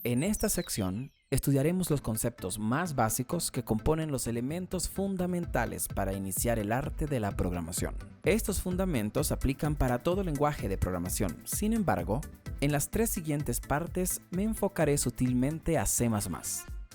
En esta sección estudiaremos los conceptos más básicos que componen los elementos fundamentales para iniciar el arte de la programación. Estos fundamentos aplican para todo lenguaje de programación. Sin embargo, en las tres siguientes partes me enfocaré sutilmente a C++.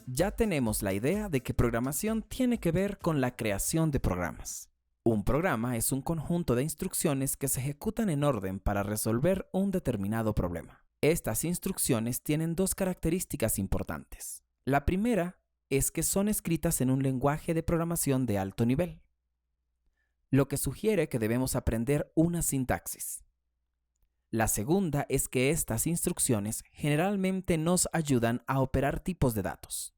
Ya tenemos la idea de que programación tiene que ver con la creación de programas. Un programa es un conjunto de instrucciones que se ejecutan en orden para resolver un determinado problema. Estas instrucciones tienen dos características importantes. La primera es que son escritas en un lenguaje de programación de alto nivel, lo que sugiere que debemos aprender una sintaxis. La segunda es que estas instrucciones generalmente nos ayudan a operar tipos de datos.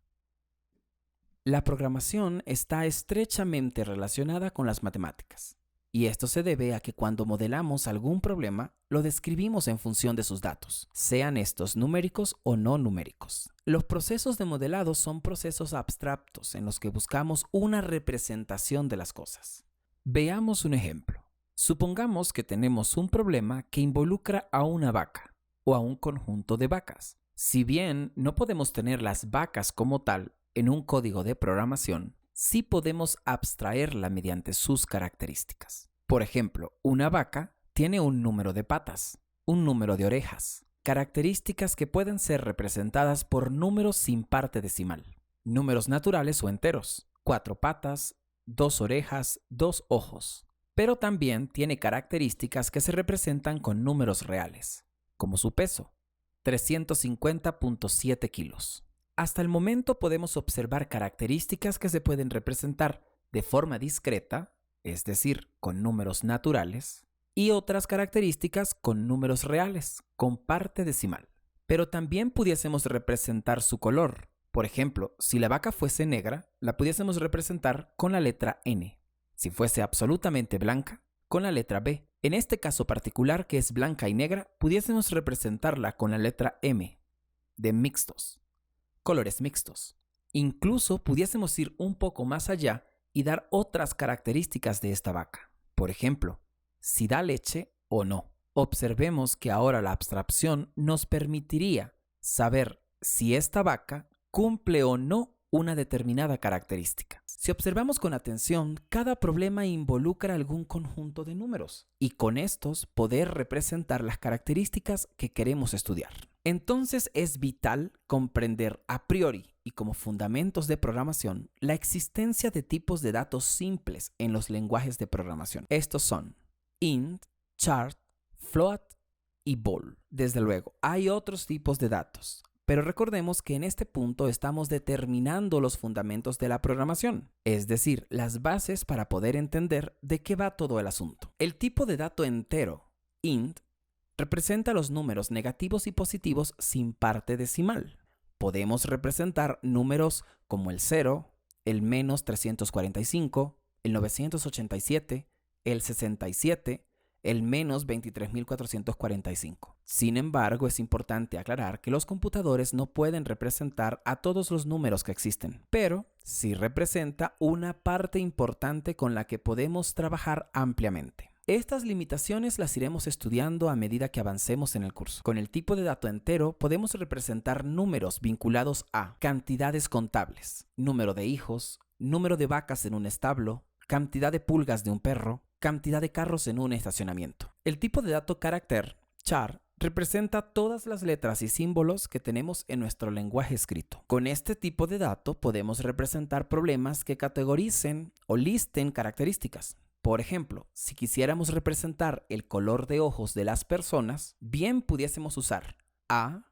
La programación está estrechamente relacionada con las matemáticas, y esto se debe a que cuando modelamos algún problema, lo describimos en función de sus datos, sean estos numéricos o no numéricos. Los procesos de modelado son procesos abstractos en los que buscamos una representación de las cosas. Veamos un ejemplo. Supongamos que tenemos un problema que involucra a una vaca o a un conjunto de vacas. Si bien no podemos tener las vacas como tal en un código de programación, sí podemos abstraerla mediante sus características. Por ejemplo, una vaca tiene un número de patas, un número de orejas, características que pueden ser representadas por números sin parte decimal, números naturales o enteros, 4 patas, 2 orejas, 2 ojos. Pero también tiene características que se representan con números reales, como su peso, 350.7 kilos. Hasta el momento podemos observar características que se pueden representar de forma discreta, es decir, con números naturales, y otras características con números reales, con parte decimal. Pero también pudiésemos representar su color. Por ejemplo, si la vaca fuese negra, la pudiésemos representar con la letra N. Si fuese absolutamente blanca, con la letra B. En este caso particular, que es blanca y negra, pudiésemos representarla con la letra M, de mixtos. Colores mixtos. Incluso pudiésemos ir un poco más allá y dar otras características de esta vaca. Por ejemplo, si da leche o no. Observemos que ahora la abstracción nos permitiría saber si esta vaca cumple o no una determinada característica. Si observamos con atención, cada problema involucra algún conjunto de números y con estos poder representar las características que queremos estudiar. Entonces es vital comprender a priori y como fundamentos de programación la existencia de tipos de datos simples en los lenguajes de programación. Estos son int, char, float y bool. Desde luego, hay otros tipos de datos, pero recordemos que en este punto estamos determinando los fundamentos de la programación, es decir, las bases para poder entender de qué va todo el asunto. El tipo de dato entero, int, representa los números negativos y positivos sin parte decimal. Podemos representar números como el 0, el menos 345, el 987, el 67, el menos 23.445. Sin embargo, es importante aclarar que los computadores no pueden representar a todos los números que existen, pero sí representa una parte importante con la que podemos trabajar ampliamente. Estas limitaciones las iremos estudiando a medida que avancemos en el curso. Con el tipo de dato entero podemos representar números vinculados a cantidades contables, número de hijos, número de vacas en un establo, cantidad de pulgas de un perro, cantidad de carros en un estacionamiento. El tipo de dato carácter, char, representa todas las letras y símbolos que tenemos en nuestro lenguaje escrito. Con este tipo de dato podemos representar problemas que categoricen o listen características. Por ejemplo, si quisiéramos representar el color de ojos de las personas, bien pudiésemos usar A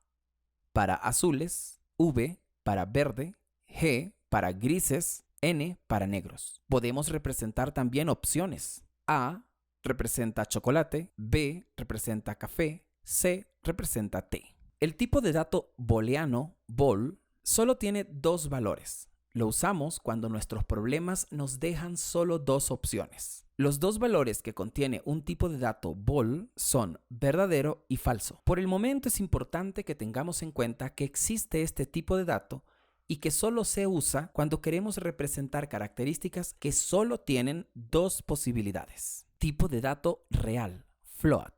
para azules, V para verde, G para grises, N para negros. Podemos representar también opciones. A representa chocolate, B representa café, C representa té. El tipo de dato booleano, bool, solo tiene dos valores. Lo usamos cuando nuestros problemas nos dejan solo dos opciones. Los dos valores que contiene un tipo de dato bool son verdadero y falso. Por el momento es importante que tengamos en cuenta que existe este tipo de dato y que solo se usa cuando queremos representar características que solo tienen dos posibilidades. Tipo de dato real, float.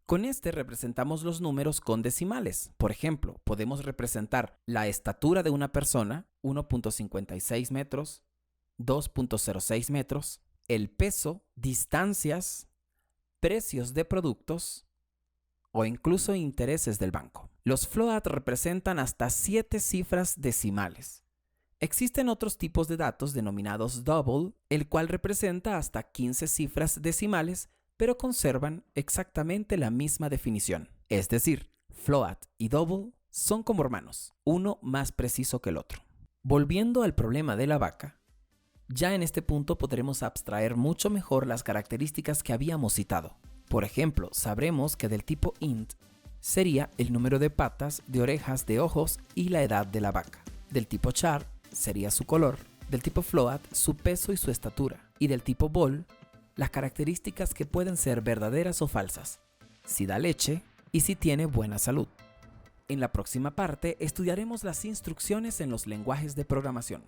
Con este representamos los números con decimales. Por ejemplo, podemos representar la estatura de una persona, 1.56 metros, 2.06 metros, el peso, distancias, precios de productos o incluso intereses del banco. Los float representan hasta 7 cifras decimales. Existen otros tipos de datos denominados double, el cual representa hasta 15 cifras decimales, pero conservan exactamente la misma definición. Es decir, float y double son como hermanos, uno más preciso que el otro. Volviendo al problema de la vaca, ya en este punto podremos abstraer mucho mejor las características que habíamos citado. Por ejemplo, sabremos que del tipo int sería el número de patas, de orejas, de ojos y la edad de la vaca. Del tipo char sería su color, del tipo float su peso y su estatura, y del tipo bol las características que pueden ser verdaderas o falsas, si da leche y si tiene buena salud. En la próxima parte estudiaremos las instrucciones en los lenguajes de programación.